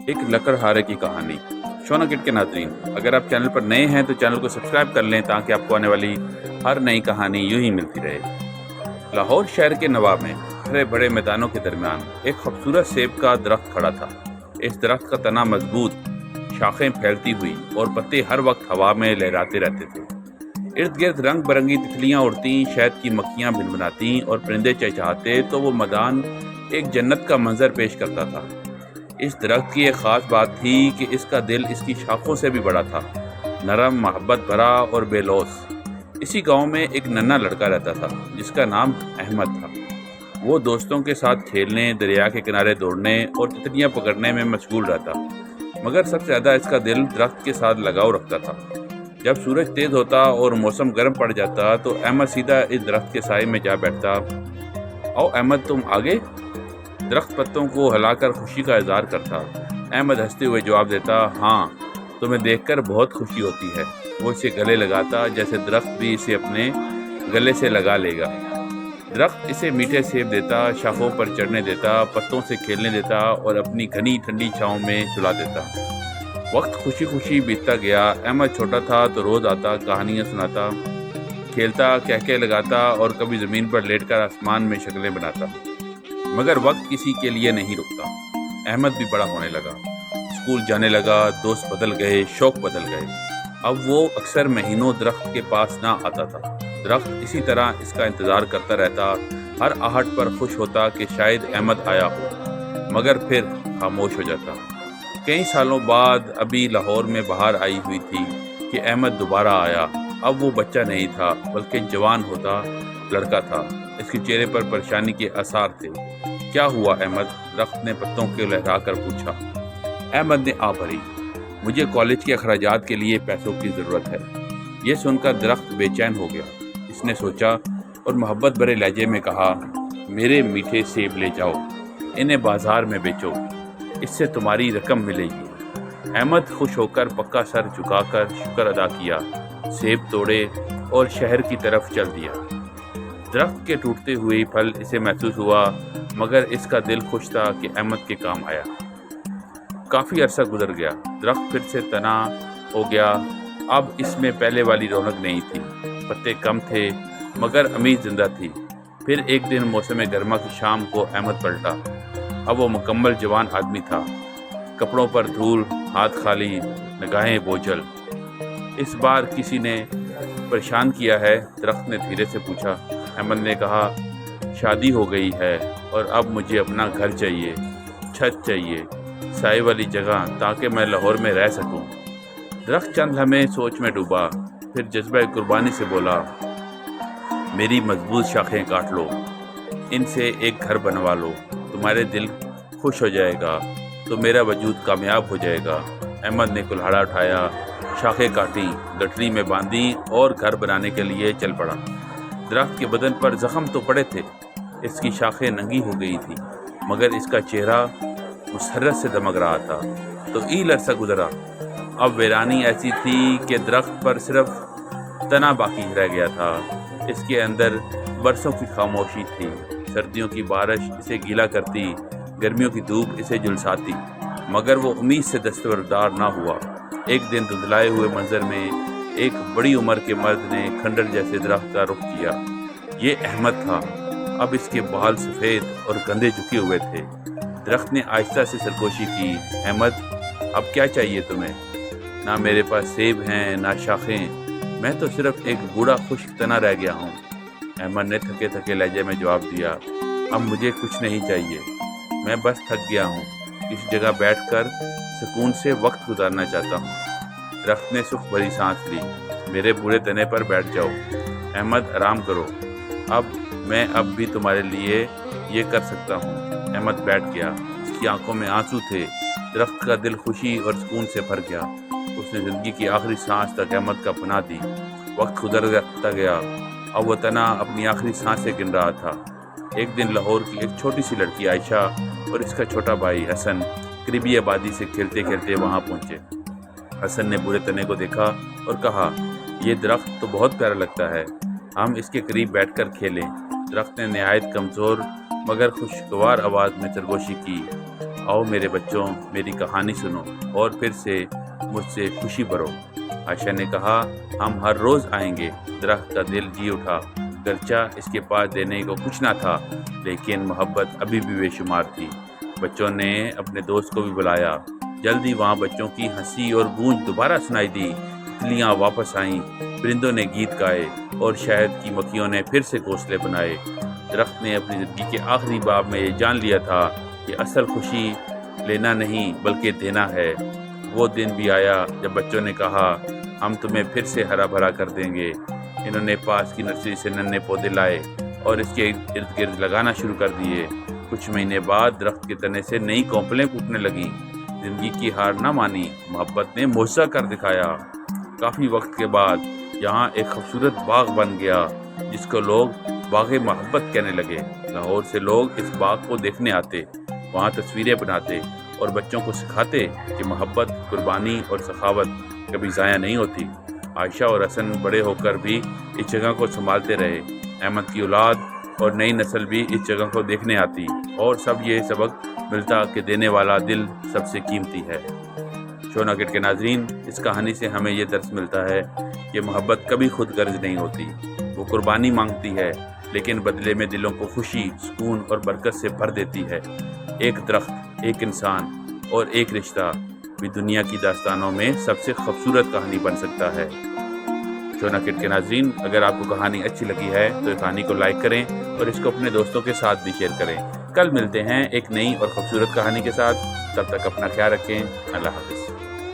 ایک لکڑہارے کی کہانی۔ شونا کٹ کے ناظرین، اگر آپ چینل پر نئے ہیں تو چینل کو سبسکرائب کر لیں تاکہ آپ کو آنے والی ہر نئی کہانی یوں ہی ملتی رہے۔ لاہور شہر کے نواب میں ہرے بڑے میدانوں کے درمیان ایک خوبصورت سیب کا درخت کھڑا تھا۔ اس درخت کا تنا مضبوط، شاخیں پھیلتی ہوئی اور پتے ہر وقت ہوا میں لہراتے رہتے تھے۔ ارد گرد رنگ برنگی تتلیاں اڑتیں، شہد کی مکھیاں بھنبھناتیں اور پرندے چہچہاتے تو وہ میدان ایک جنت کا منظر پیش کرتا تھا۔ اس درخت کی ایک خاص بات تھی کہ اس کا دل اس کی شاخوں سے بھی بڑا تھا، نرم، محبت بھرا اور بے لوث۔ اسی گاؤں میں ایک ننھا لڑکا رہتا تھا جس کا نام احمد تھا۔ وہ دوستوں کے ساتھ کھیلنے، دریا کے کنارے دوڑنے اور تتلیاں پکڑنے میں مشغول رہتا، مگر سب سے زیادہ اس کا دل درخت کے ساتھ لگاؤ رکھتا تھا۔ جب سورج تیز ہوتا اور موسم گرم پڑ جاتا تو احمد سیدھا اس درخت کے سائے میں جا بیٹھتا۔ "آؤ احمد، تم آگے؟" درخت پتوں کو ہلا کر خوشی کا اظہار کرتا۔ احمد ہنستے ہوئے جواب دیتا، "ہاں، تمہیں دیکھ کر بہت خوشی ہوتی ہے۔" وہ اسے گلے لگاتا جیسے درخت بھی اسے اپنے گلے سے لگا لے گا۔ درخت اسے میٹھے سیب دیتا، شاخوں پر چڑھنے دیتا، پتوں سے کھیلنے دیتا اور اپنی گھنی ٹھنڈی چھاؤں میں سلا دیتا۔ وقت خوشی خوشی بیتتا گیا۔ احمد چھوٹا تھا تو روز آتا، کہانیاں سناتا، کھیلتا، کہکے لگاتا اور کبھی زمین پر لیٹ کر آسمان میں شکلیں بناتا۔ مگر وقت کسی کے لیے نہیں رکتا۔ احمد بھی بڑا ہونے لگا، اسکول جانے لگا، دوست بدل گئے، شوق بدل گئے۔ اب وہ اکثر مہینوں درخت کے پاس نہ آتا تھا۔ درخت اسی طرح اس کا انتظار کرتا رہتا، ہر آہٹ پر خوش ہوتا کہ شاید احمد آیا ہو، مگر پھر خاموش ہو جاتا۔ کئی سالوں بعد ابھی لاہور میں بہار آئی ہوئی تھی کہ احمد دوبارہ آیا۔ اب وہ بچہ نہیں تھا بلکہ جوان ہوتا لڑکا تھا۔ اس کے چہرے پر پریشانی کے آثار تھے۔ "کیا ہوا احمد؟" درخت نے پتوں کو لہرا کر پوچھا۔ احمد نے آہ بھری، "مجھے کالج کے اخراجات کے لیے پیسوں کی ضرورت ہے۔" یہ سن کر درخت بے چین ہو گیا۔ اس نے سوچا اور محبت بھرے لہجے میں کہا، "میرے میٹھے سیب لے جاؤ، انہیں بازار میں بیچو، اس سے تمہاری رقم ملے گی۔" احمد خوش ہو کر پکا سر جھکا کر شکر ادا کیا، سیب توڑے اور شہر کی طرف چل دیا۔ درخت کے ٹوٹتے ہوئے پھل اسے محسوس ہوا، مگر اس کا دل خوش تھا کہ احمد کے کام آیا۔ کافی عرصہ گزر گیا، درخت پھر سے تنا ہو گیا۔ اب اس میں پہلے والی رونق نہیں تھی، پتے کم تھے مگر امید زندہ تھی۔ پھر ایک دن موسم گرما کی شام کو احمد پلٹا۔ اب وہ مکمل جوان آدمی تھا، کپڑوں پر دھول، ہاتھ خالی، نگاہیں بوجھل۔ "اس بار کسی نے پریشان کیا ہے؟" درخت نے دھیرے سے پوچھا۔ احمد نے کہا، "شادی ہو گئی ہے اور اب مجھے اپنا گھر چاہیے، چھت چاہیے، سائے والی جگہ، تاکہ میں لاہور میں رہ سکوں۔" درخت چند لمحے سوچ میں ڈوبا، پھر جذبہ قربانی سے بولا، "میری مضبوط شاخیں کاٹ لو، ان سے ایک گھر بنوا لو، تمہارے دل خوش ہو جائے گا تو میرا وجود کامیاب ہو جائے گا۔" احمد نے کلہاڑا اٹھایا، شاخیں کاٹیں، گٹھری میں باندھی اور گھر بنانے کے لیے چل پڑا۔ درخت کے بدن پر زخم تو پڑے تھے، اس کی شاخیں ننگی ہو گئی تھی، مگر اس کا چہرہ مسرت سے دمک رہا تھا۔ تو عرصہ گزرا، اب ویرانی ایسی تھی کہ درخت پر صرف تنا باقی رہ گیا تھا۔ اس کے اندر برسوں کی خاموشی تھی۔ سردیوں کی بارش اسے گیلا کرتی، گرمیوں کی دھوپ اسے جھلساتی، مگر وہ امید سے دستبردار نہ ہوا۔ ایک دن دھندلائے ہوئے منظر میں ایک بڑی عمر کے مرد نے کھنڈر جیسے درخت کا رخ کیا۔ یہ احمد تھا۔ اب اس کے بال سفید اور کندھے جھکے ہوئے تھے۔ درخت نے آہستہ سے سرگوشی کی، "احمد، اب کیا چاہیے تمہیں؟ نہ میرے پاس سیب ہیں، نہ شاخیں، میں تو صرف ایک بوڑھا خشک تنا رہ گیا ہوں۔" احمد نے تھکے تھکے لہجے میں جواب دیا، "اب مجھے کچھ نہیں چاہیے، میں بس تھک گیا ہوں، کسی جگہ بیٹھ کر سکون سے وقت گزارنا چاہتا ہوں۔" درخت نے سکھ بھری سانس لی، "میرے بوڑھے تنے پر بیٹھ جاؤ، احمد، آرام کرو، میں اب بھی تمہارے لیے یہ کر سکتا ہوں۔" احمد بیٹھ گیا، اس کی آنکھوں میں آنسو تھے۔ درخت کا دل خوشی اور سکون سے بھر گیا۔ اس نے زندگی کی آخری سانس تک احمد کا پناہ دی۔ وقت گزرتا گیا، اب وہ تنا اپنی آخری سانسیں گن رہا تھا۔ ایک دن لاہور کی ایک چھوٹی سی لڑکی عائشہ اور اس کا چھوٹا بھائی حسن قریبی آبادی سے کھیلتے کھیلتے وہاں پہنچے۔ حسن نے بوڑھے تنے کو دیکھا اور کہا، "یہ درخت تو بہت پیارا لگتا ہے، ہم اس کے قریب بیٹھ کر کھیلیں۔" درخت نے نہایت کمزور مگر خوشگوار آواز میں سرگوشی کی، آؤ میرے بچوں میری کہانی سنو اور پھر سے مجھ سے خوشی بھرو۔ عائشہ نے کہا ہم ہر روز آئیں گے۔ درخت کا دل جی اٹھا، گرچہ اس کے پاس دینے کو کچھ نہ تھا لیکن محبت ابھی بھی بے شمار تھی۔ بچوں نے اپنے دوست کو بھی بلایا۔ جلدی وہاں بچوں کی ہنسی اور گونج دوبارہ سنائی دی۔ تتلیاں واپس آئیں، پرندوں نے گیت گائے اور شہد کی مکھیوں نے پھر سے گھونسلے بنائے۔ درخت نے اپنی زندگی کے آخری باب میں یہ جان لیا تھا کہ اصل خوشی لینا نہیں بلکہ دینا ہے۔ وہ دن بھی آیا جب بچوں نے کہا ہم تمہیں پھر سے ہرا بھرا کر دیں گے۔ انہوں نے پاس کی نرسری سے ننھے پودے لائے اور اس کے ارد گرد لگانا شروع کر دیے۔ کچھ مہینے بعد درخت کے تنے سے نئی کونپلیں پھوٹنے لگیں۔ زندگی کی ہار نہ مانی، محبت نے معجزہ کر دکھایا۔ کافی وقت کے بعد یہاں ایک خوبصورت باغ بن گیا جس کو لوگ باغ محبت کہنے لگے۔ لاہور سے لوگ اس باغ کو دیکھنے آتے، وہاں تصویریں بناتے اور بچوں کو سکھاتے کہ محبت، قربانی اور سخاوت کبھی ضائع نہیں ہوتی۔ عائشہ اور حسن بڑے ہو کر بھی اس جگہ کو سنبھالتے رہے۔ احمد کی اولاد اور نئی نسل بھی اس جگہ کو دیکھنے آتی اور سب یہ سبق ملتا کہ دینے والا دل سب سے قیمتی ہے۔ شونا کڈ کے ناظرین، اس کہانی سے ہمیں یہ درس ملتا ہے کہ محبت کبھی خود غرض نہیں ہوتی، وہ قربانی مانگتی ہے لیکن بدلے میں دلوں کو خوشی، سکون اور برکت سے بھر دیتی ہے۔ ایک درخت، ایک انسان اور ایک رشتہ بھی دنیا کی داستانوں میں سب سے خوبصورت کہانی بن سکتا ہے۔ شونا کڈ کے ناظرین، اگر آپ کو کہانی اچھی لگی ہے تو اس کہانی کو لائک کریں اور اس کو اپنے دوستوں کے ساتھ بھی شیئر کریں۔ کل ملتے ہیں ایک نئی اور خوبصورت کہانی کے ساتھ، تب تک اپنا خیال رکھیں۔ اللہ حافظ۔